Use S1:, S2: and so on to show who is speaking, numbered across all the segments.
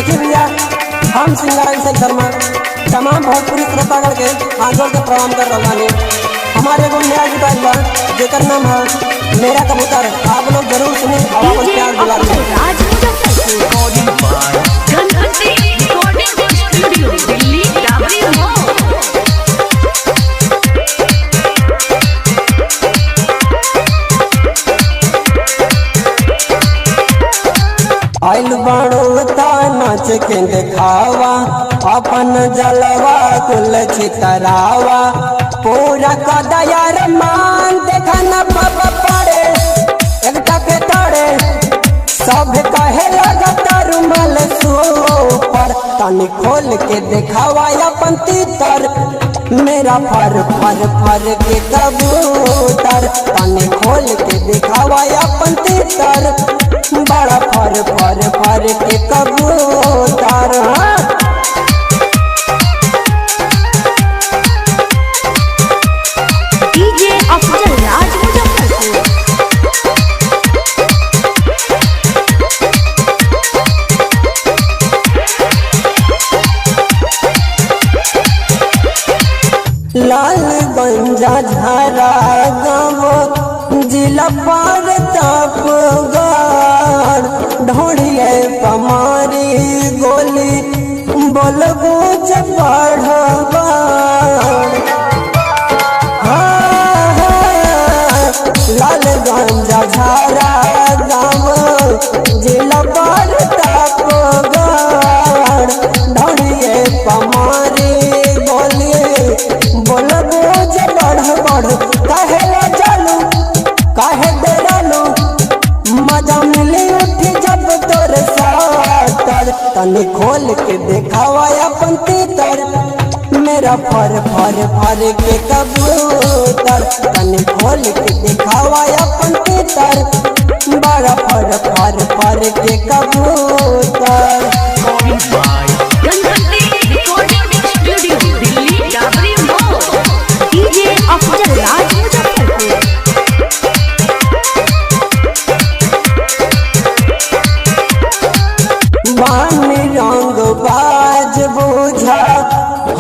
S1: देखिए भैया, हम सिंगर अभिषेक शर्मा तमाम भोजपुरी श्रोतागण के हाथ जोड़ के प्रणाम कर रहा हूँ। हमारे एगो नया गीत आइल बा जेकर नाम है मेरा कबूतर। आप लोग जरूर सुने और अपन प्यार दुलार आइल बाड़ो नाच के देखावा अपन जलवा कुल चितरावा पूरा कदयार मान देखना बाबा पड़े एकटा के तड़े सब कहे लगता रुमाल पर तनी खोल के देखावा अपन तीतर मेरा फर फर फर के कबूतर तनी खोल के देखावा अपन तीतर बड़ा फर फर फर के कबूतर।
S2: डीजे अफजल राज मुजफ्फरपुर।
S1: लालगंजा झारा गाँव जिला पार तपगढ़ ढोड़िए पमारी गोली बोलबू बढ़ लालगंजा झारा गाँव जिला पार तपगढ़ ढोड़िए पमारी गोली बोलबू बढ़ कहे चलू कहे डेरालू मजा मिली उठी जब तोर सातर तनी खोल के देखावा अपन तीतर मेरा फर फर फर के कबूतर तनी खोल के देखावा अपन तीतर बड़ा फर फर फर के कबूतर।
S2: डीजे अफजल राज मुजफ्फरपुर।
S1: बानी रंग बाज बुझा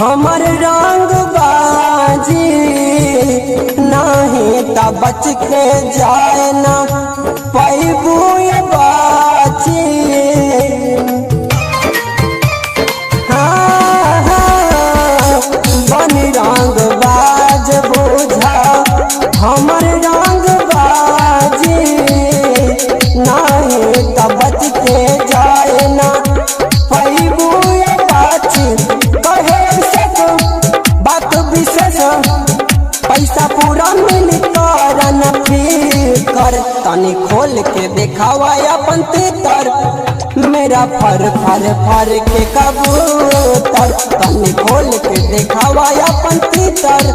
S1: हमर रंग बाजी नहीं त बच के जाए ना पैबू बाची। बानी रंग बाज बुझा हमर रंग बाजी नहीं त बच के जाए ना पैबू बाची। कहे बात विशेष पैसा पूरा मिली करन फिकर तनी खोल के देखावा अपन तीतर मेरा फर फर फर के कबूतर तनी खोल के देखावा अपन तीतर